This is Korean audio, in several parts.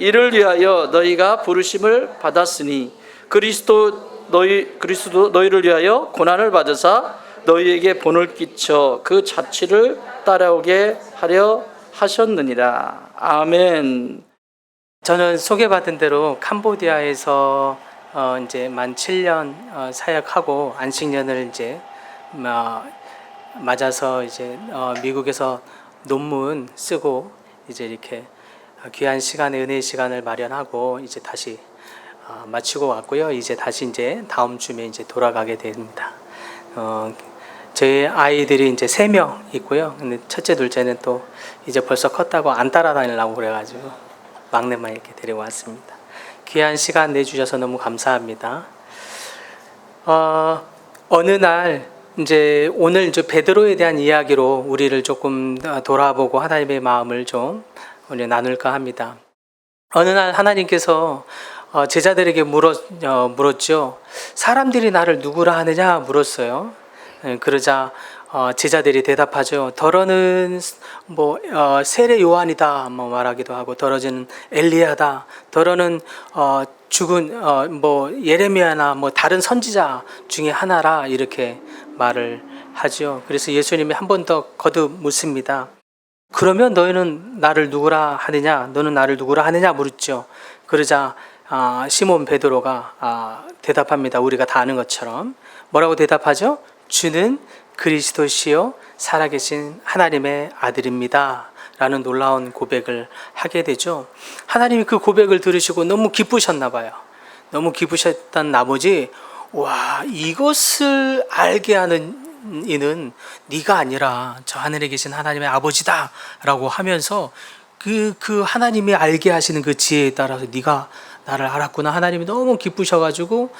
이를 위하여 너희가 부르심을 받았으니 그리스도 너희를 위하여 고난을 받으사 너희에게 본을 끼쳐 그 자취를 따라오게 하려 하셨느니라. 아멘. 저는 소개받은 대로 캄보디아에서 이제 만 7년 사역하고 안식년을 이제 맞아서 이제 미국에서 논문 쓰고 이제 이렇게 귀한 시간에 은혜의 시간을 마련하고 이제 다시 마치고 왔고요. 이제 다시 이제 다음 주에 이제 돌아가게 됩니다. 저희 아이들이 이제 3명 있고요. 근데 첫째, 둘째는 또 이제 벌써 컸다고 안 따라다니려고 그래가지고 막내만 이렇게 데리고 왔습니다. 귀한 시간 내주셔서 너무 감사합니다. 어느 날 이제 오늘 이제 베드로에 대한 이야기로 우리를 조금 돌아보고 하나님의 마음을 좀 우리 나눌까 합니다. 어느 날 하나님께서 제자들에게 물었죠. 사람들이 나를 누구라 하느냐 물었어요. 그러자 제자들이 대답하죠. 더러는 세례 요한이다 말하기도 하고, 더러는 엘리야다, 더러는 죽은 예레미야나 다른 선지자 중에 하나라, 이렇게 말을 하죠. 그래서 예수님이 한 번 더 거듭 묻습니다. 그러면 너희는 나를 누구라 하느냐, 너는 나를 누구라 하느냐 물었죠. 그러자 시몬 베드로가 대답합니다. 우리가 다 아는 것처럼 뭐라고 대답하죠? 주는 그리스도시요 살아계신 하나님의 아들입니다 라는 놀라운 고백을 하게 되죠. 하나님이 그 고백을 들으시고 너무 기쁘셨나 봐요. 너무 기쁘셨던 나머지, 와, 이것을 알게 하는 이는 네가 아니라 저 하늘에 계신 하나님의 아버지다 라고 하면서 그 하나님이 알게 하시는 그 지혜에 따라서 네가 나를 알았구나, 하나님이 너무 기쁘셔가지고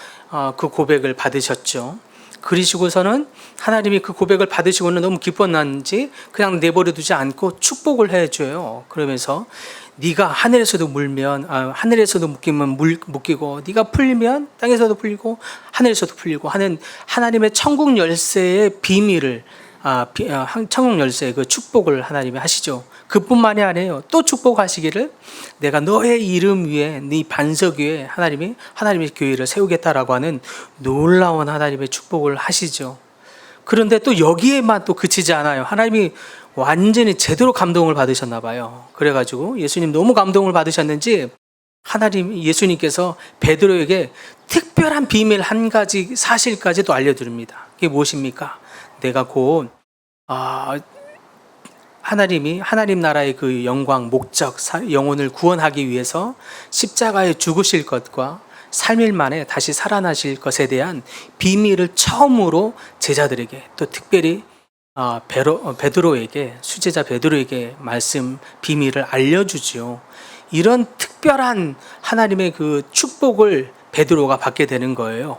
그 고백을 받으셨죠. 그러시고서는 하나님이 그 고백을 받으시고는 너무 기뻤는지 그냥 내버려 두지 않고 축복을 해줘요. 그러면서 네가 하늘에서도 물면 하늘에서도 묶이고 네가 풀리면 땅에서도 풀리고 하늘에서도 풀리고 하는 하나님의 천국 열쇠의 비밀을 천국 열쇠의 그 축복을 하나님이 하시죠. 그뿐만이 아니에요. 또 축복하시기를 내가 너의 이름 위에 네 반석 위에 하나님의 교회를 세우겠다라고 하는 놀라운 하나님의 축복을 하시죠. 그런데 또 여기에만 또 그치지 않아요. 하나님이 완전히 제대로 감동을 받으셨나 봐요. 그래가지고 예수님 너무 감동을 받으셨는지 예수님께서 베드로에게 특별한 비밀 한 가지 사실까지도 알려드립니다. 그게 무엇입니까? 내가 곧 하나님 나라의 그 영광, 목적, 영혼을 구원하기 위해서 십자가에 죽으실 것과 3일 만에 다시 살아나실 것에 대한 비밀을 처음으로 제자들에게, 또 특별히 베드로에게, 수제자 베드로에게 비밀을 알려주죠. 이런 특별한 하나님의 그 축복을 베드로가 받게 되는 거예요.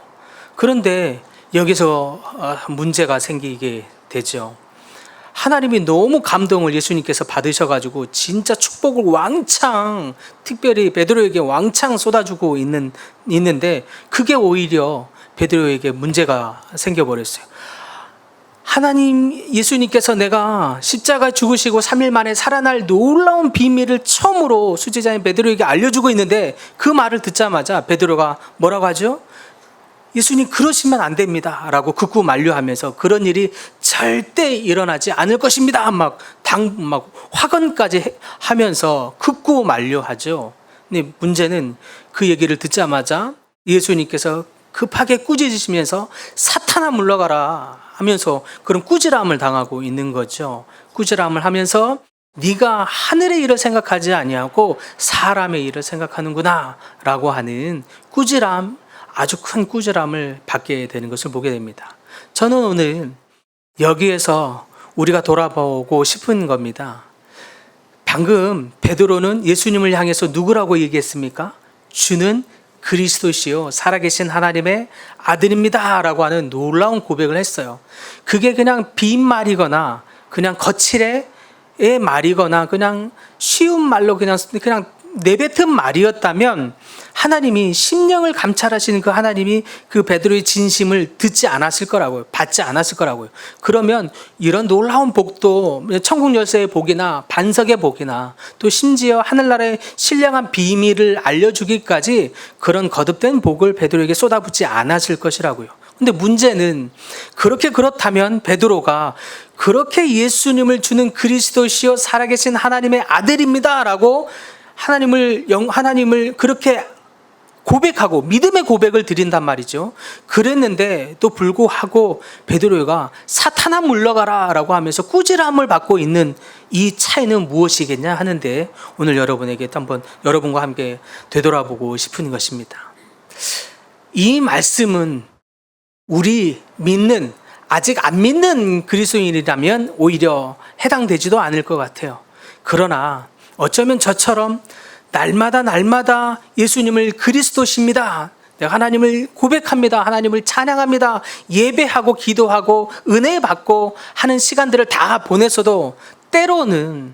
그런데 여기서 문제가 생기게 되죠. 하나님이 너무 감동을 예수님께서 받으셔가지고 진짜 축복을 왕창, 특별히 베드로에게 왕창 쏟아주고 있는데 그게 오히려 베드로에게 문제가 생겨버렸어요. 예수님께서 내가 십자가에 죽으시고 3일 만에 살아날 놀라운 비밀을 처음으로 수제자인 베드로에게 알려주고 있는데 그 말을 듣자마자 베드로가 뭐라고 하죠? 예수님 그러시면 안 됩니다 라고 극구 만류하면서 그런 일이 절대 일어나지 않을 것입니다 막 화건까지 하면서 극구 만류하죠. 근데 문제는 그 얘기를 듣자마자 예수님께서 급하게 꾸짖으시면서 사탄아 물러가라 하면서 그런 꾸지람을 당하고 있는 거죠. 꾸지람을 하면서 네가 하늘의 일을 생각하지 아니하고 사람의 일을 생각하는구나 라고 하는 꾸지람, 아주 큰 꾸지람을 받게 되는 것을 보게 됩니다. 저는 오늘 여기에서 우리가 돌아보고 싶은 겁니다. 방금 베드로는 예수님을 향해서 누구라고 얘기했습니까? 주는 그리스도시요 살아계신 하나님의 아들입니다 라고 하는 놀라운 고백을 했어요. 그게 그냥 빈말이거나 그냥 거칠의 말이거나 그냥 쉬운 말로 그냥 내뱉은 말이었다면 하나님이 심령을 감찰하시는 그 하나님이 그 베드로의 진심을 듣지 않았을 거라고요. 받지 않았을 거라고요. 그러면 이런 놀라운 복도 천국 열쇠의 복이나 반석의 복이나 또 심지어 하늘나라의 신령한 비밀을 알려주기까지 그런 거듭된 복을 베드로에게 쏟아붓지 않았을 것이라고요. 근데 문제는 그렇다면 베드로가 그렇게 예수님을 주는 그리스도시요 살아계신 하나님의 아들입니다라고 하나님을 그렇게 고백하고 믿음의 고백을 드린단 말이죠. 그랬는데 또 불구하고 베드로가 사탄아 물러가라 라고 하면서 꾸지람을 받고 있는 이 차이는 무엇이겠냐 하는데 오늘 여러분에게 한번 여러분과 함께 되돌아보고 싶은 것입니다. 이 말씀은 우리 믿는 아직 안 믿는 그리스도인이라면 오히려 해당되지도 않을 것 같아요. 그러나 어쩌면 저처럼 날마다 예수님을 그리스도십니다. 내가 하나님을 고백합니다. 하나님을 찬양합니다. 예배하고 기도하고 은혜 받고 하는 시간들을 다 보냈어도 때로는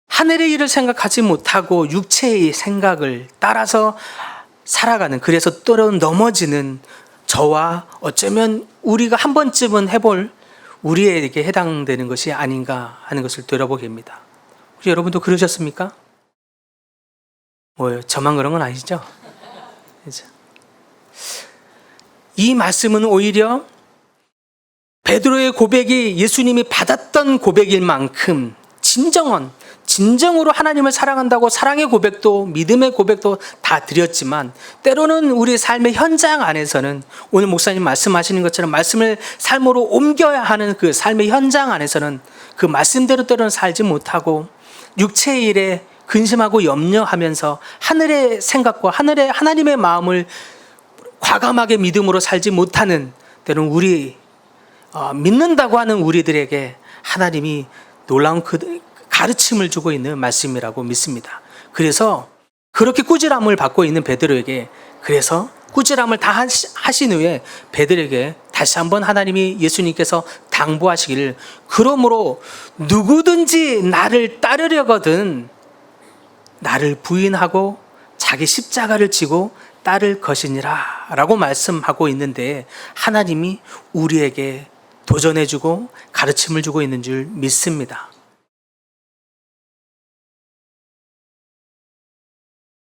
하늘의 일을 생각하지 못하고 육체의 생각을 따라서 살아가는, 그래서 때로는 넘어지는 저와 어쩌면 우리가 한 번쯤은 해볼 우리에게 해당되는 것이 아닌가 하는 것을 되돌아보게 됩니다. 혹시 여러분도 그러셨습니까? 뭐요? 저만 그런 건 아니죠? 그렇죠? 이 말씀은 오히려 베드로의 고백이 예수님이 받았던 고백일 만큼 진정으로 하나님을 사랑한다고 사랑의 고백도 믿음의 고백도 다 드렸지만 때로는 우리 삶의 현장 안에서는 오늘 목사님 말씀하시는 것처럼 말씀을 삶으로 옮겨야 하는 그 삶의 현장 안에서는 그 말씀대로 때로는 살지 못하고 육체의 일에 근심하고 염려하면서 하늘의 생각과 하나님의 마음을 과감하게 믿음으로 살지 못하는 때로는 우리 믿는다고 하는 우리들에게 하나님이 놀라운 가르침을 주고 있는 말씀이라고 믿습니다. 그래서 그렇게 꾸지람을 받고 있는 베드로에게, 그래서 꾸지람을 다 하신 후에 베드로에게 다시 한번 하나님이 예수님께서 당부하시기를, 그러므로 누구든지 나를 따르려거든 나를 부인하고 자기 십자가를 지고 따를 것이니라 라고 말씀하고 있는데, 하나님이 우리에게 도전해주고 가르침을 주고 있는 줄 믿습니다.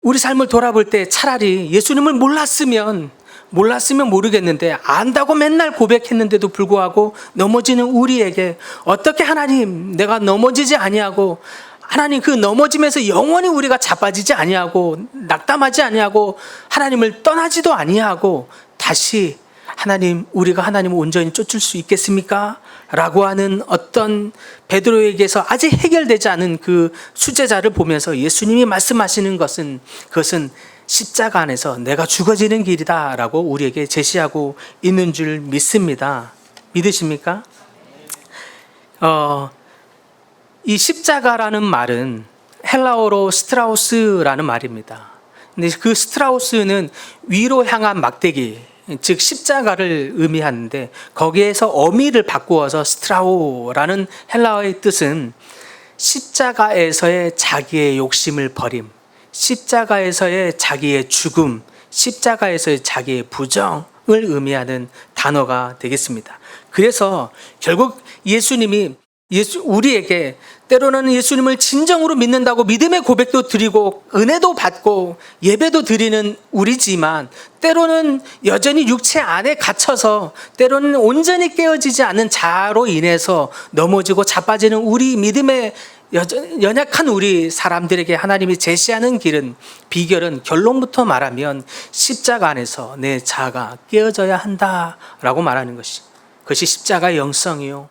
우리 삶을 돌아볼 때 차라리 예수님을 몰랐으면 모르겠는데 안다고 맨날 고백했는데도 불구하고 넘어지는 우리에게 어떻게 하나님, 내가 넘어지지 아니하고 하나님, 그 넘어짐에서 영원히 우리가 자빠지지 아니하고 낙담하지 아니하고 하나님을 떠나지도 아니하고 다시 하나님, 우리가 하나님을 온전히 쫓을 수 있겠습니까? 라고 하는 어떤 베드로에게서 아직 해결되지 않은 그 수제자를 보면서 예수님이 말씀하시는 것은, 그것은 십자가 안에서 내가 죽어지는 길이다 라고 우리에게 제시하고 있는 줄 믿습니다. 믿으십니까? 이 십자가라는 말은 헬라어로 스트라우스라는 말입니다. 근데 그 스트라우스는 위로 향한 막대기, 즉 십자가를 의미하는데, 거기에서 어미를 바꾸어서 스트라오라는 헬라어의 뜻은 십자가에서의 자기의 욕심을 버림, 십자가에서의 자기의 죽음, 십자가에서의 자기의 부정을 의미하는 단어가 되겠습니다. 그래서 결국 예수님이 우리에게 때로는 예수님을 진정으로 믿는다고 믿음의 고백도 드리고 은혜도 받고 예배도 드리는 우리지만, 때로는 여전히 육체 안에 갇혀서 때로는 온전히 깨어지지 않는 자로 인해서 넘어지고 자빠지는 우리 믿음의 연약한 우리 사람들에게 하나님이 제시하는 비결은 결론부터 말하면 십자가 안에서 내 자아가 깨어져야 한다라고 말하는 그것이 십자가의 영성이요,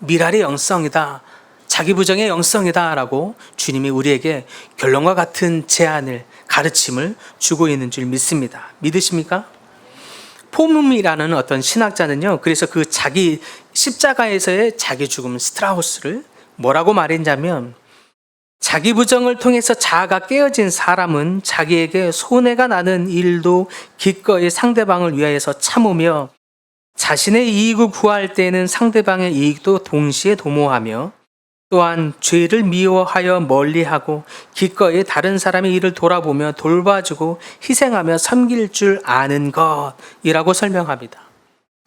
미랄의 영성이다, 자기 부정의 영성이다 라고 주님이 우리에게 결론과 같은 제안을, 가르침을 주고 있는 줄 믿습니다. 믿으십니까? 포문이라는 어떤 신학자는요, 그래서 그 자기 십자가에서의 자기 죽음 스트라우스를 뭐라고 말했냐면, 자기 부정을 통해서 자아가 깨어진 사람은 자기에게 손해가 나는 일도 기꺼이 상대방을 위하여서 참으며 자신의 이익을 구할 때에는 상대방의 이익도 동시에 도모하며 또한 죄를 미워하여 멀리하고 기꺼이 다른 사람의 일을 돌아보며 돌봐주고 희생하며 섬길 줄 아는 것이라고 설명합니다.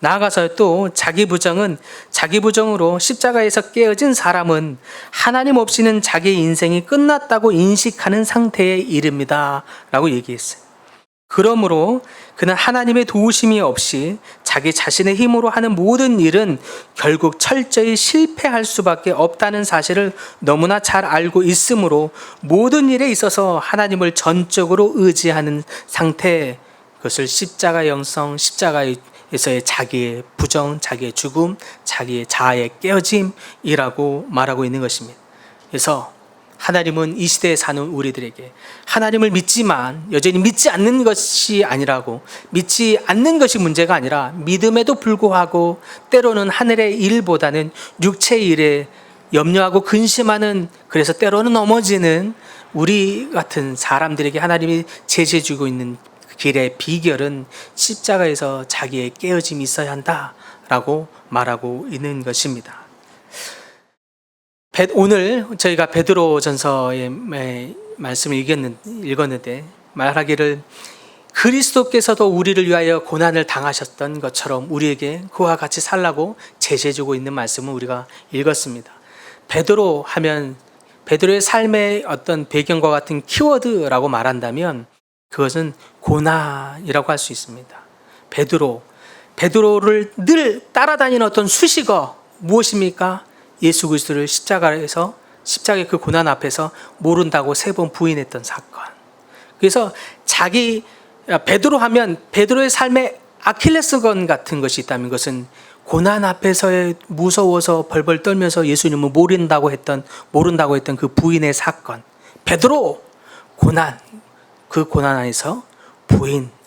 나아가서 또 자기 부정으로 십자가에서 깨어진 사람은 하나님 없이는 자기의 인생이 끝났다고 인식하는 상태에 이릅니다 라고 얘기했어요. 그러므로 그는 하나님의 도우심이 없이 자기 자신의 힘으로 하는 모든 일은 결국 철저히 실패할 수밖에 없다는 사실을 너무나 잘 알고 있으므로 모든 일에 있어서 하나님을 전적으로 의지하는 상태, 그것을 십자가 영성, 십자가에서의 자기의 부정, 자기의 죽음, 자기의 자아의 깨어짐이라고 말하고 있는 것입니다. 그래서 하나님은 이 시대에 사는 우리들에게 하나님을 믿지만 여전히 믿지 않는 것이 아니라고, 믿지 않는 것이 문제가 아니라 믿음에도 불구하고 때로는 하늘의 일보다는 육체의 일에 염려하고 근심하는, 그래서 때로는 넘어지는 우리 같은 사람들에게 하나님이 제시해 주고 있는 길의 비결은 십자가에서 자기의 깨어짐이 있어야 한다라고 말하고 있는 것입니다. 오늘 저희가 베드로전서의 말씀을 읽었는데 말하기를 그리스도께서도 우리를 위하여 고난을 당하셨던 것처럼 우리에게 그와 같이 살라고 제시해주고 있는 말씀을 우리가 읽었습니다. 베드로 하면 베드로의 삶의 어떤 배경과 같은 키워드라고 말한다면 그것은 고난이라고 할 수 있습니다. 베드로를 늘 따라다니는 어떤 수식어 무엇입니까? 예수 그리스도를 십자가의 그 고난 앞에서 모른다고 3번 부인했던 사건. 그래서 베드로 하면 베드로의 삶에 아킬레스건 같은 것이 있다면 그것은 고난 앞에서의 무서워서 벌벌 떨면서 예수님을 모른다고 했던 그 부인의 사건. 베드로 고난, 그 고난 안에서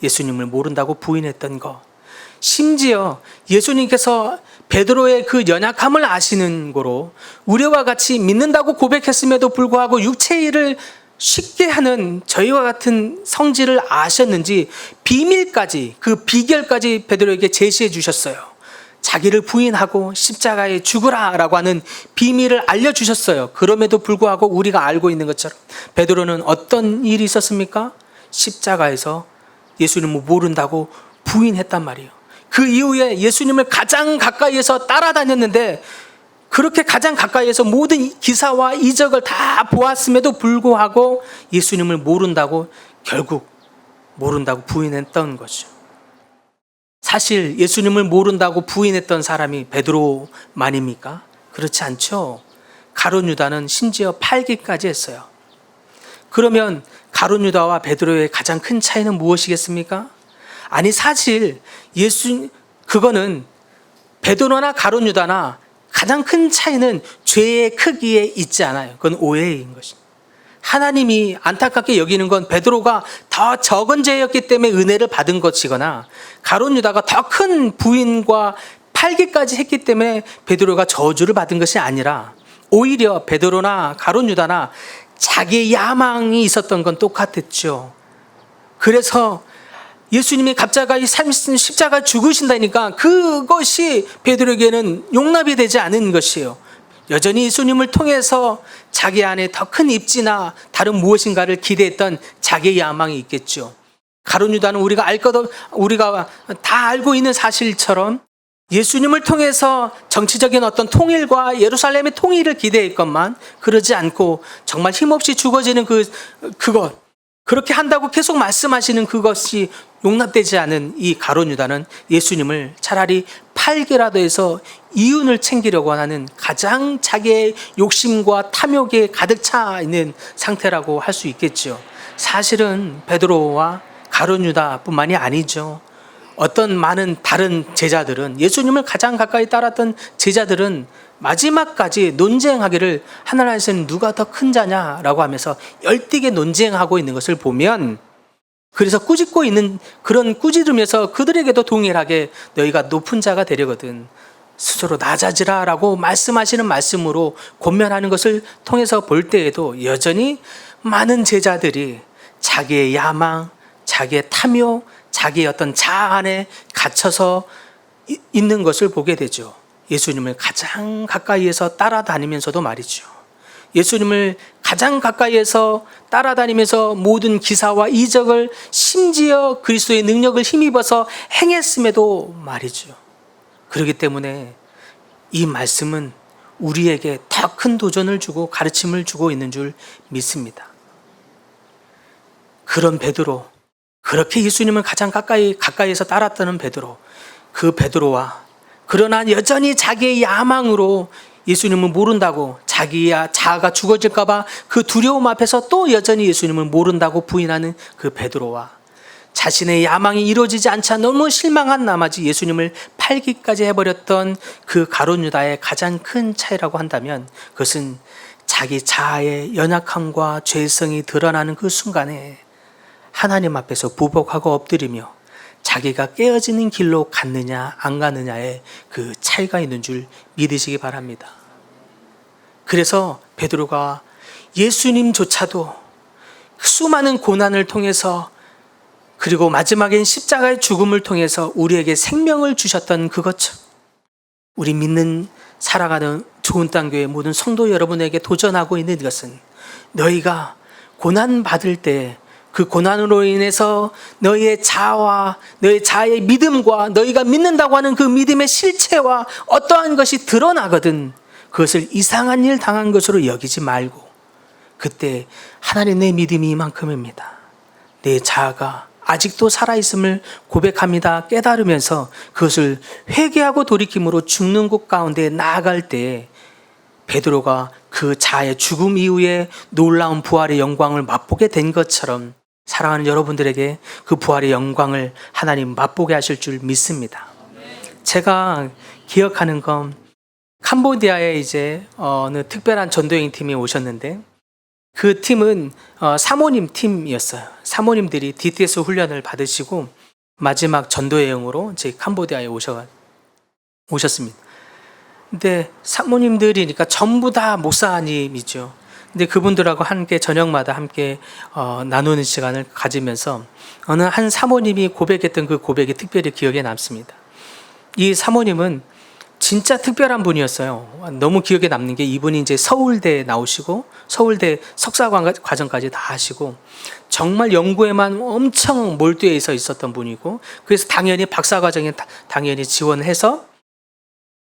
예수님을 모른다고 부인했던 것. 심지어 예수님께서 베드로의 그 연약함을 아시는 거로 우리와 같이 믿는다고 고백했음에도 불구하고 육체의 일을 쉽게 하는 저희와 같은 성질을 아셨는지 비밀까지, 그 비결까지 베드로에게 제시해 주셨어요. 자기를 부인하고 십자가에 죽으라라고 하는 비밀을 알려주셨어요. 그럼에도 불구하고 우리가 알고 있는 것처럼 베드로는 어떤 일이 있었습니까? 십자가에서 예수님을 모른다고 부인했단 말이에요. 그 이후에 예수님을 가장 가까이에서 따라다녔는데 그렇게 가장 가까이에서 모든 기사와 이적을 다 보았음에도 불구하고 예수님을 결국 모른다고 부인했던 거죠. 사실 예수님을 모른다고 부인했던 사람이 베드로만입니까? 그렇지 않죠. 가룟 유다는 심지어 팔기까지 했어요. 그러면 가룟 유다와 베드로의 가장 큰 차이는 무엇이겠습니까? 아니 사실 그거는 베드로나 가룟 유다나 가장 큰 차이는 죄의 크기에 있지 않아요. 그건 오해인 것입니다. 하나님이 안타깝게 여기는 건 베드로가 더 적은 죄였기 때문에 은혜를 받은 것이거나 가룟 유다가 더 큰 부인과 팔기까지 했기 때문에 베드로가 저주를 받은 것이 아니라 오히려 베드로나 가룟 유다나 자기의 야망이 있었던 건 똑같았죠. 그래서 예수님이 갑자기 십자가 죽으신다니까 그것이 베드로에게는 용납이 되지 않은 것이에요. 여전히 예수님을 통해서 자기 안에 더 큰 입지나 다른 무엇인가를 기대했던 자기의 야망이 있겠죠. 가룟 유다는 우리가 다 알고 있는 사실처럼 예수님을 통해서 정치적인 어떤 통일과 예루살렘의 통일을 기대했건만 그러지 않고 정말 힘없이 죽어지는 그것, 그렇게 한다고 계속 말씀하시는 그것이 용납되지 않은 이 가룟 유다는 예수님을 차라리 팔기라도 해서 이윤을 챙기려고 하는 가장 자기의 욕심과 탐욕에 가득 차 있는 상태라고 할 수 있겠죠. 사실은 베드로와 가룟 유다뿐만이 아니죠. 어떤 많은 다른 제자들은, 예수님을 가장 가까이 따랐던 제자들은 마지막까지 논쟁하기를 하늘나라에서는 누가 더 큰 자냐라고 하면서 열띠게 논쟁하고 있는 것을 보면, 그래서 꾸짖고 있는 그런 꾸짖으면서 그들에게도 동일하게 너희가 높은 자가 되려거든 스스로 낮아지라라고 말씀하시는 말씀으로 권면하는 것을 통해서 볼 때에도 여전히 많은 제자들이 자기의 야망, 자기의 탐욕, 자기의 어떤 자아 안에 갇혀서 있는 것을 보게 되죠. 예수님을 가장 가까이에서 따라다니면서도 말이죠. 예수님을 가장 가까이에서 따라다니면서 모든 기사와 이적을 심지어 그리스도의 능력을 힘입어서 행했음에도 말이죠. 그렇기 때문에 이 말씀은 우리에게 더 큰 도전을 주고 가르침을 주고 있는 줄 믿습니다. 그런 베드로, 그렇게 예수님을 가장 가까이에서 따랐다는 베드로, 그 베드로와 그러나 여전히 자기의 야망으로 예수님을 모른다고, 자기야 자아가 죽어질까 봐 그 두려움 앞에서 또 여전히 예수님을 모른다고 부인하는 그 베드로와 자신의 야망이 이루어지지 않자 너무 실망한 나머지 예수님을 팔기까지 해버렸던 그 가룟 유다의 가장 큰 차이라고 한다면, 그것은 자기 자아의 연약함과 죄성이 드러나는 그 순간에 하나님 앞에서 부복하고 엎드리며 자기가 깨어지는 길로 갔느냐 안 가느냐의 그 차이가 있는 줄 믿으시기 바랍니다. 그래서 베드로가 예수님조차도 수많은 고난을 통해서, 그리고 마지막엔 십자가의 죽음을 통해서 우리에게 생명을 주셨던 그것처럼, 우리 믿는 살아가는 좋은 땅 교회 모든 성도 여러분에게 도전하고 있는 것은, 너희가 고난 받을 때 그 고난으로 인해서 너희의 자아와 너희 자아의 믿음과 너희가 믿는다고 하는 그 믿음의 실체와 어떠한 것이 드러나거든 그것을 이상한 일 당한 것으로 여기지 말고, 그때 하나님 내 믿음이 이만큼입니다, 내 자아가 아직도 살아있음을 고백합니다 깨달으면서 그것을 회개하고 돌이킴으로 죽는 곳 가운데 나아갈 때 베드로가 그 자아의 죽음 이후에 놀라운 부활의 영광을 맛보게 된 것처럼 사랑하는 여러분들에게 그 부활의 영광을 하나님 맛보게 하실 줄 믿습니다. 제가 기억하는 건 캄보디아에 이제 어느 특별한 전도행 팀이 오셨는데, 그 팀은 사모님 팀이었어요. 사모님들이 DTS 훈련을 받으시고 마지막 전도여행으로 이제 캄보디아에 오셨습니다. 근데 사모님들이니까 전부 다 목사님이죠. 근데 그분들하고 함께 저녁마다 함께 나누는 시간을 가지면서 어느 한 사모님이 고백했던 그 고백이 특별히 기억에 남습니다. 이 사모님은 진짜 특별한 분이었어요. 너무 기억에 남는 게, 이분이 이제 서울대 나오시고 서울대 석사 과정까지 다 하시고 정말 연구에만 엄청 몰두해 있었던 분이고, 그래서 당연히 박사 과정에 당연히 지원해서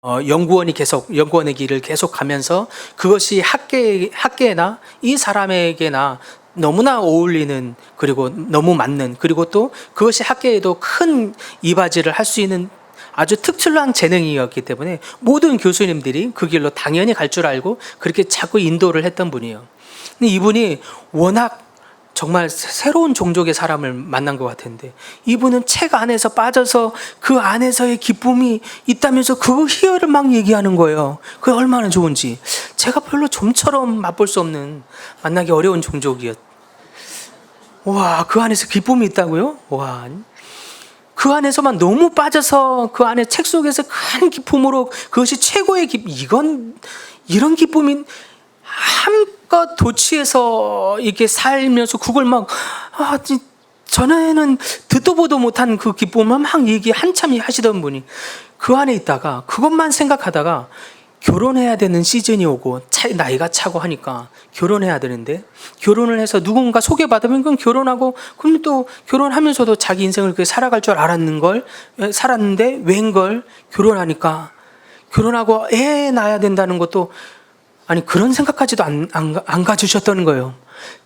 연구원의 길을 계속 가면서 그것이 학계나 이 사람에게나 너무나 어울리는, 그리고 너무 맞는, 그리고 또 그것이 학계에도 큰 이바지를 할 수 있는 아주 특출난 재능이었기 때문에 모든 교수님들이 그 길로 당연히 갈 줄 알고 그렇게 자꾸 인도를 했던 분이에요. 근데 이분이 워낙 정말 새로운 종족의 사람을 만난 것 같은데, 이분은 책 안에서 빠져서 그 안에서의 기쁨이 있다면서 그 희열을 막 얘기하는 거예요. 그게 얼마나 좋은지. 제가 별로 좀처럼 맛볼 수 없는, 만나기 어려운 종족이었. 와, 그 안에서 기쁨이 있다고요? 와, 그 안에서만 너무 빠져서 그 안에 책 속에서 큰 기쁨으로 그것이 최고의 기쁨. 이런 기쁨이 한껏 도취해서 이렇게 살면서 그걸 막 전에는 듣도 보도 못한 그 기쁨을 막 한참 하시던 분이 그 안에 있다가 그것만 생각하다가 결혼해야 되는 시즌이 오고 나이가 차고 하니까 결혼해야 되는데, 결혼을 해서 누군가 소개받으면 그건 결혼하고, 그럼 또 결혼하면서도 자기 인생을 그렇게 살아갈 줄 살았는데 웬걸 결혼하니까, 결혼하고 애 낳아야 된다는 것도, 아니 그런 생각까지도 안 가주셨던 거예요.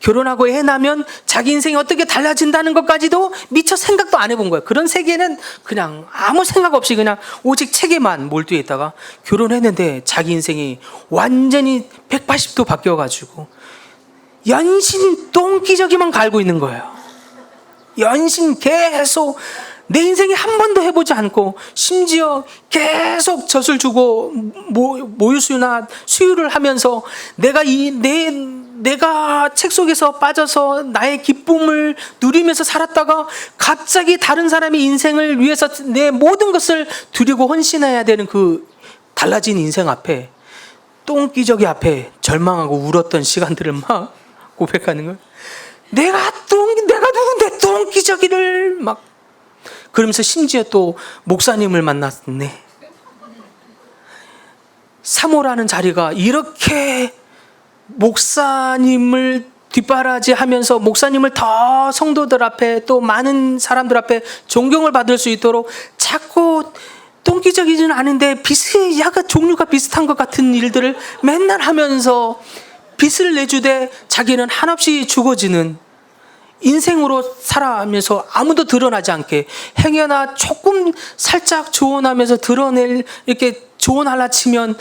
결혼하고 애 낳으면 자기 인생이 어떻게 달라진다는 것까지도 미처 생각도 안 해본 거예요. 그런 세계는 그냥 아무 생각 없이 그냥 오직 책에만 몰두해 있다가 결혼했는데 자기 인생이 완전히 180도 바뀌어가지고 연신 똥기저귀만 갈고 있는 거예요. 연신 계속 내 인생에 한 번도 해보지 않고, 심지어 계속 젖을 주고 모유수유나 수유를 하면서 내가 책 속에서 빠져서 나의 기쁨을 누리면서 살았다가 갑자기 다른 사람의 인생을 위해서 내 모든 것을 드리고 헌신해야 되는 그 달라진 인생 앞에, 똥기저귀 앞에 절망하고 울었던 시간들을 막 고백하는 거예요. 내가 누군데 똥기저귀를 막, 그러면서 심지어 또 목사님을 만났네. 사모라는 자리가 이렇게 목사님을 뒷바라지하면서 목사님을 더 성도들 앞에 또 많은 사람들 앞에 존경을 받을 수 있도록 자꾸 동기적이지는 않은데 약간 종류가 비슷한 것 같은 일들을 맨날 하면서 빚을 내주되 자기는 한없이 죽어지는 인생으로 살아가면서 아무도 드러나지 않게 행여나 조금 살짝 조언하면서 드러낼 이렇게 조언하려 치면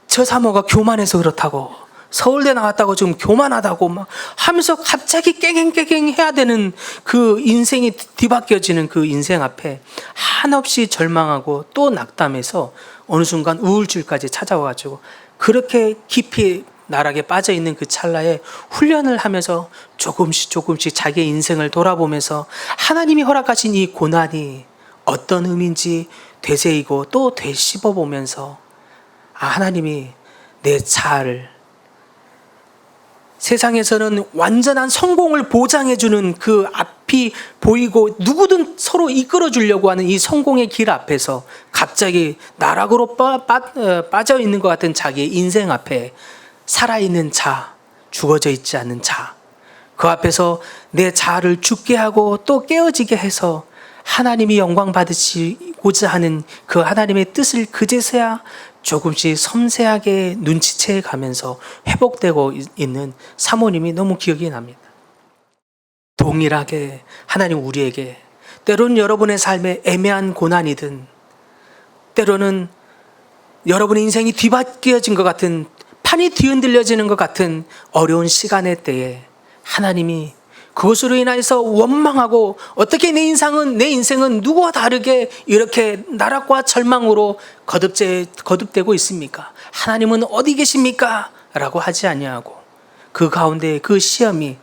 저 사모가 교만해서 그렇다고, 서울대 나왔다고 지금 교만하다고 막 하면서 갑자기 깽깽깽깽 해야 되는 그 인생이 뒤바뀌어지는 그 인생 앞에 한없이 절망하고 또 낙담해서 어느 순간 우울증까지 찾아와가지고 그렇게 깊이 나락에 빠져 있는 그 찰나에 훈련을 하면서 조금씩 자기의 인생을 돌아보면서 하나님이 허락하신 이 고난이 어떤 의미인지 되새이고 또 되씹어 보면서 하나님이 내 차를 세상에서는 완전한 성공을 보장해주는 그 앞이 보이고 누구든 서로 이끌어주려고 하는 이 성공의 길 앞에서 갑자기 나락으로 빠져 있는 것 같은 자기의 인생 앞에 살아있는 자, 죽어져 있지 않는 자, 그 앞에서 내 자아를 죽게 하고 또 깨어지게 해서 하나님이 영광 받으시고자 하는 그 하나님의 뜻을 그제서야 조금씩 섬세하게 눈치채 가면서 회복되고 있는 사모님이 너무 기억이 납니다. 동일하게 하나님 우리에게 때로는 여러분의 삶에 애매한 고난이든 때로는 여러분의 인생이 뒤바뀌어진 것 같은, 판이 뒤흔들려지는 것 같은 어려운 시간의 때에 하나님이 그것으로 인해서 원망하고 어떻게 내 인생은 누구와 다르게 이렇게 나락과 절망으로 거듭되고 있습니까? 하나님은 어디 계십니까? 라고 하지 아니하고 그 가운데 그 시험이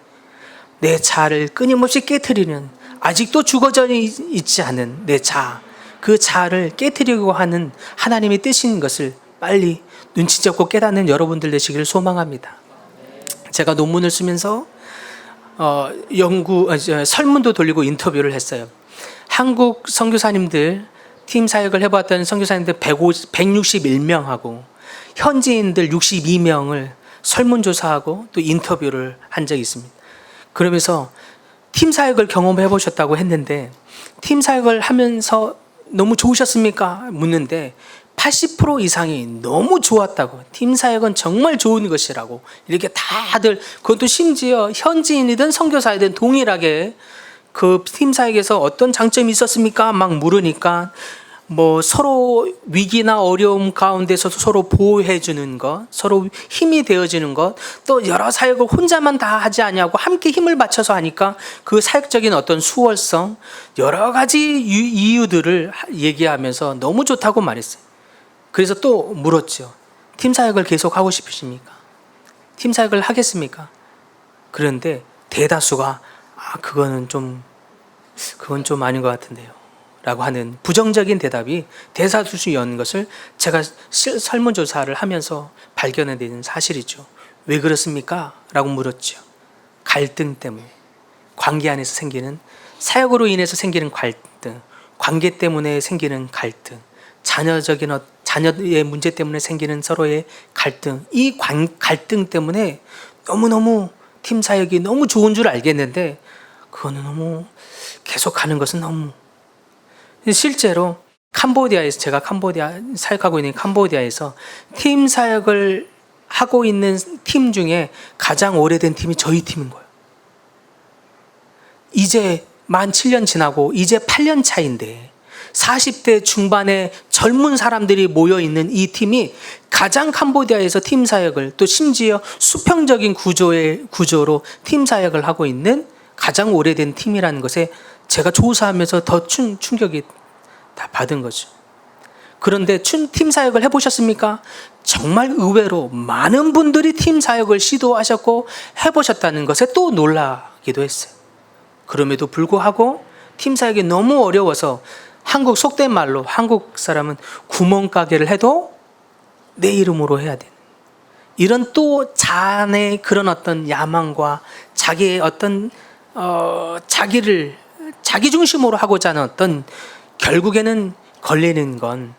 내 자아를 끊임없이 깨트리는, 아직도 죽어져 있지 않은 내 자아, 그 자아를 깨트리려고 하는 하나님의 뜻인 것을 빨리 눈치채고 깨닫는 여러분들 되시기를 소망합니다. 제가 논문을 쓰면서 설문도 돌리고 인터뷰를 했어요. 한국 선교사님들, 팀 사역을 해봤던 선교사님들 161명하고 현지인들 62명을 설문조사하고 또 인터뷰를 한 적이 있습니다. 그러면서 팀 사역을 경험해 보셨다고 했는데 팀 사역을 하면서 너무 좋으셨습니까? 묻는데 80% 이상이 너무 좋았다고, 팀 사역은 정말 좋은 것이라고 이렇게 다들, 그것도 심지어 현지인이든 선교사이든 동일하게 그 팀 사역에서 어떤 장점이 있었습니까? 막 물으니까 뭐 서로 위기나 어려움 가운데서 서로 보호해 주는 것, 서로 힘이 되어지는 것, 또 여러 사역을 혼자만 다 하지 아니하고 함께 힘을 맞춰서 하니까 그 사역적인 어떤 수월성, 여러 가지 이유들을 얘기하면서 너무 좋다고 말했어요. 그래서 또 물었죠. 팀 사역을 계속 하고 싶으십니까? 팀 사역을 하겠습니까? 그런데 대다수가 그건 좀 아닌 것 같은데요 라고 하는 부정적인 대답이 대다수였는 것을 제가 설문조사를 하면서 발견해낸 사실이죠. 왜 그렇습니까? 라고 물었죠. 갈등 때문에, 관계 안에서 생기는, 사역으로 인해서 생기는 갈등, 관계 때문에 생기는 갈등, 자녀의 문제 때문에 생기는 서로의 갈등, 이 갈등 때문에 너무너무 팀 사역이 너무 좋은 줄 알겠는데 그거는 너무 계속 하는 것은 너무, 실제로 캄보디아에서, 제가 사역하고 있는 캄보디아에서 팀 사역을 하고 있는 팀 중에 가장 오래된 팀이 저희 팀인 거예요. 이제 만 7년 지나고 이제 8년 차인데 40대 중반의 젊은 사람들이 모여있는 이 팀이 가장 캄보디아에서 팀 사역을, 또 심지어 수평적인 구조로 팀 사역을 하고 있는 가장 오래된 팀이라는 것에 제가 조사하면서 더 충격이 다 받은 거죠. 그런데 팀 사역을 해보셨습니까? 정말 의외로 많은 분들이 팀 사역을 시도하셨고 해보셨다는 것에 또 놀라기도 했어요. 그럼에도 불구하고 팀 사역이 너무 어려워서 속된 말로 한국 사람은 구멍가게를 해도 내 이름으로 해야 되는, 이런 또 자안의 그런 어떤 야망과 자기의 어떤 자기 중심으로 하고자 하는 어떤, 결국에는 걸리는 건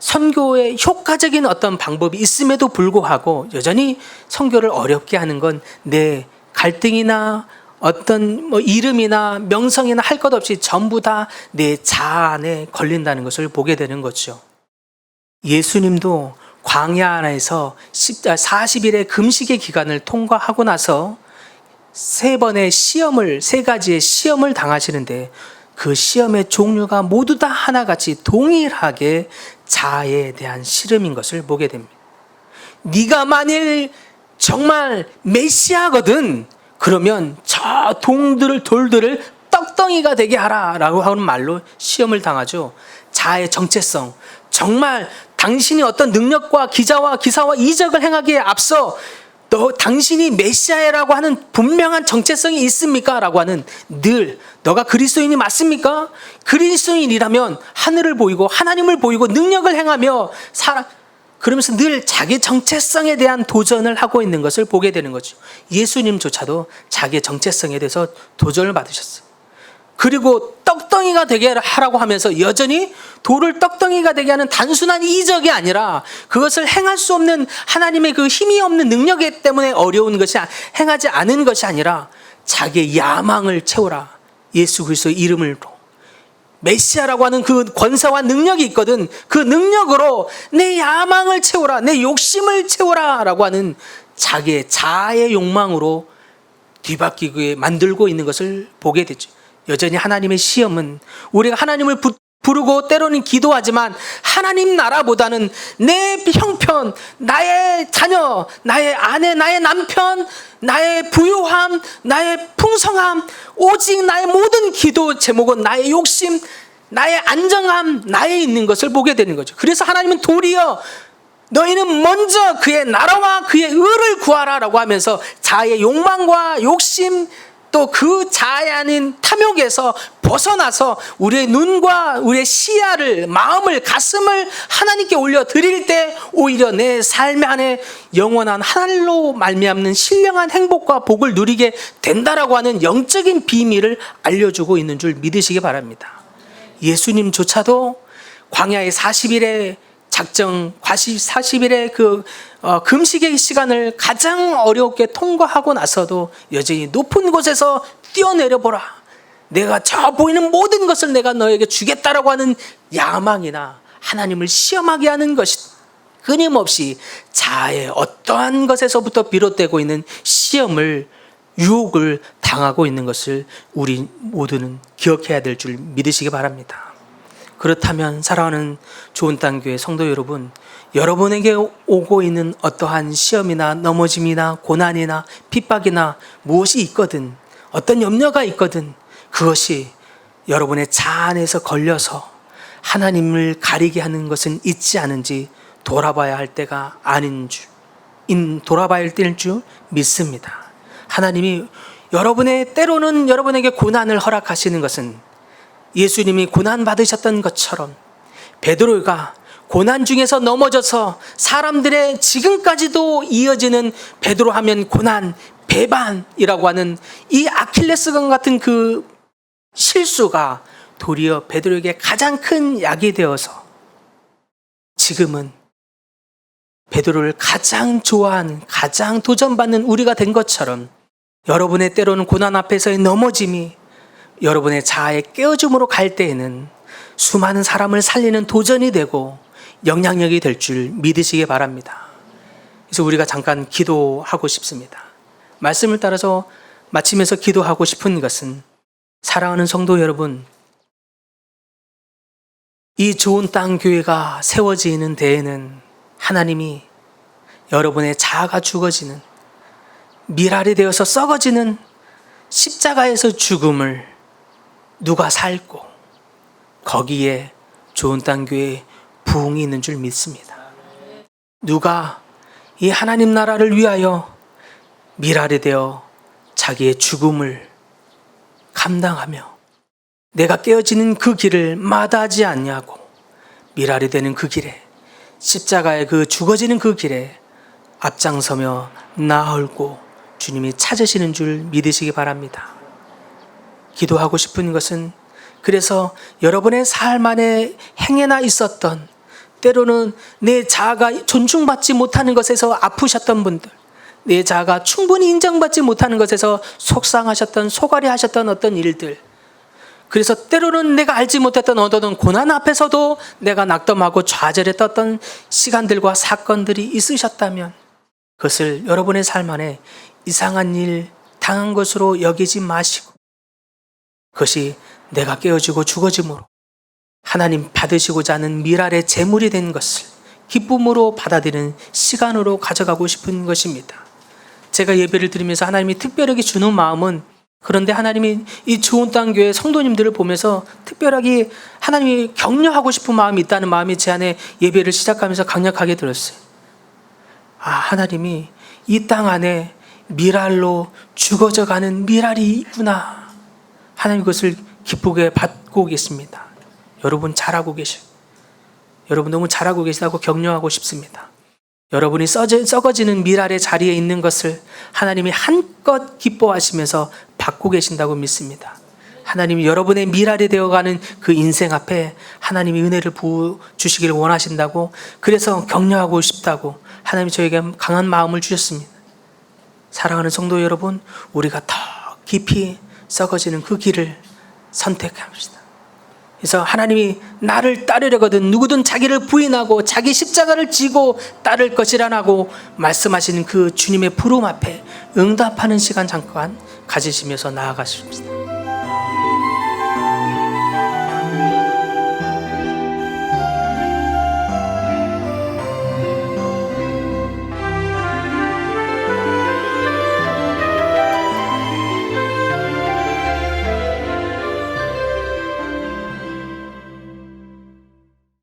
선교의 효과적인 어떤 방법이 있음에도 불구하고 여전히 선교를 어렵게 하는 건 내 갈등이나 어떤 이름이나 명성이나 할 것 없이 전부 다 내 자아 안에 걸린다는 것을 보게 되는 거죠. 예수님도 광야 안에서 40일의 금식의 기간을 통과하고 나서 세 가지의 시험을 당하시는데 그 시험의 종류가 모두 다 하나같이 동일하게 자아에 대한 시름인 것을 보게 됩니다. 네가 만일 정말 메시아거든, 그러면 저 돌들을 떡덩이가 되게 하라 라고 하는 말로 시험을 당하죠. 자아의 정체성, 정말 당신이 어떤 능력과 기사와 이적을 행하기에 앞서 당신이 메시아라고 하는 분명한 정체성이 있습니까? 라고 하는, 늘 너가 그리스도인이 맞습니까? 그리스도인이라면 하늘을 보이고 하나님을 보이고 능력을 행하며 그러면서 늘 자기 정체성에 대한 도전을 하고 있는 것을 보게 되는 거죠. 예수님조차도 자기의 정체성에 대해서 도전을 받으셨어요. 그리고 떡덩이가 되게 하라고 하면서 여전히 돌을 떡덩이가 되게 하는 단순한 이적이 아니라 그것을 행할 수 없는 하나님의 그 힘이 없는 능력 때문에 어려운 것이, 행하지 않은 것이 아니라 자기의 야망을 채우라. 예수 그리스도의 이름으로 메시아라고 하는 그 권세와 능력이 있거든. 그 능력으로 내 야망을 채우라, 내 욕심을 채우라 라고 하는 자기의 자아의 욕망으로 뒤바뀌게 만들고 있는 것을 보게 되죠. 여전히 하나님의 시험은, 우리가 하나님을 부르고 때로는 기도하지만 하나님 나라보다는 내 형편, 나의 자녀, 나의 아내, 나의 남편, 나의 부유함, 나의 풍성함, 오직 나의 모든 기도 제목은 나의 욕심, 나의 안정함, 나에 있는 것을 보게 되는 거죠. 그래서 하나님은 도리어 너희는 먼저 그의 나라와 그의 의를 구하라 라고 하면서 자아의 욕망과 욕심, 또 그 자아에 아닌 탐욕에서 벗어나서 우리의 눈과 우리의 시야를, 마음을, 가슴을 하나님께 올려 드릴 때 오히려 내 삶 안에 영원한 하늘로 말미암는 신령한 행복과 복을 누리게 된다라고 하는 영적인 비밀을 알려주고 있는 줄 믿으시기 바랍니다. 예수님조차도 광야의 40일의 작정, 40일의 그 금식의 시간을 가장 어렵게 통과하고 나서도 여전히 높은 곳에서 뛰어내려 보라, 내가 저 보이는 모든 것을 내가 너에게 주겠다라고 하는 야망이나 하나님을 시험하게 하는 것이 끊임없이 자아의 어떠한 것에서부터 비롯되고 있는 시험을, 유혹을 당하고 있는 것을 우리 모두는 기억해야 될 줄 믿으시기 바랍니다. 그렇다면 사랑하는 좋은 땅 교회 성도 여러분, 여러분에게 오고 있는 어떠한 시험이나 넘어짐이나 고난이나 핍박이나 무엇이 있거든, 어떤 염려가 있거든, 그것이 여러분의 자아 안에서 걸려서 하나님을 가리게 하는 것은 있지 않은지 돌아봐야 할 때가 아닌 줄, 돌아봐야 할 때일 줄 믿습니다. 하나님이 때로는 여러분에게 고난을 허락하시는 것은 예수님이 고난 받으셨던 것처럼 베드로가 고난 중에서 넘어져서 사람들의 지금까지도 이어지는, 베드로 하면 고난, 배반이라고 하는 이 아킬레스건 같은 그 실수가 도리어 베드로에게 가장 큰 약이 되어서 지금은 베드로를 가장 좋아하는, 가장 도전받는 우리가 된 것처럼 여러분의 때로는 고난 앞에서의 넘어짐이 여러분의 자아의 깨어짐으로 갈 때에는 수많은 사람을 살리는 도전이 되고 영향력이 될 줄 믿으시기 바랍니다. 그래서 우리가 잠깐 기도하고 싶습니다. 말씀을 따라서 마치면서 기도하고 싶은 것은, 사랑하는 성도 여러분, 이 좋은 땅 교회가 세워지는 데에는 하나님이 여러분의 자아가 죽어지는, 밀알이 되어서 썩어지는 십자가에서 죽음을 누가 살고 거기에 좋은 땅 교회에 부흥이 있는 줄 믿습니다. 누가 이 하나님 나라를 위하여 밀알이 되어 자기의 죽음을 감당하며 내가 깨어지는 그 길을 마다하지 않냐고, 밀알이 되는 그 길에, 십자가의 그 죽어지는 그 길에 앞장서며 나아올고 주님이 찾으시는 줄 믿으시기 바랍니다. 기도하고 싶은 것은, 그래서 여러분의 삶 안에 행해나 있었던 때로는 내 자아가 존중받지 못하는 것에서 아프셨던 분들, 내 자아가 충분히 인정받지 못하는 것에서 속상하셨던, 소갈이하셨던 어떤 일들, 그래서 때로는 내가 알지 못했던 어떤 고난 앞에서도 내가 낙담하고 좌절했던 시간들과 사건들이 있으셨다면 그것을 여러분의 삶 안에 이상한 일 당한 것으로 여기지 마시고, 그것이 내가 깨어지고 죽어짐으로 하나님 받으시고자 하는 미랄의 제물이 된 것을 기쁨으로 받아들이는 시간으로 가져가고 싶은 것입니다. 제가 예배를 드리면서 하나님이 특별하게 주는 마음은, 그런데 하나님이 이 좋은 땅 교회 성도님들을 보면서 특별하게 하나님이 격려하고 싶은 마음이 있다는 마음이 제 안에 예배를 시작하면서 강력하게 들었어요. 하나님이 이 땅 안에 미랄로 죽어져 가는 미랄이 있구나. 하나님 그것을 기쁘게 받고 계십니다. 여러분 잘하고 계셔요. 여러분 너무 잘하고 계시다고 격려하고 싶습니다. 여러분이 썩어지는 미랄의 자리에 있는 것을 하나님이 한껏 기뻐하시면서 받고 계신다고 믿습니다. 하나님이 여러분의 미랄이 되어가는 그 인생 앞에 하나님이 은혜를 부어주시기를 원하신다고, 그래서 격려하고 싶다고 하나님이 저에게 강한 마음을 주셨습니다. 사랑하는 성도 여러분, 우리가 더 깊이 썩어지는 그 길을 선택합시다. 그래서 하나님이 나를 따르려거든 누구든 자기를 부인하고 자기 십자가를 지고 따를 것이라고 말씀하시는 그 주님의 부름 앞에 응답하는 시간 잠깐 가지시면서 나아가십시다.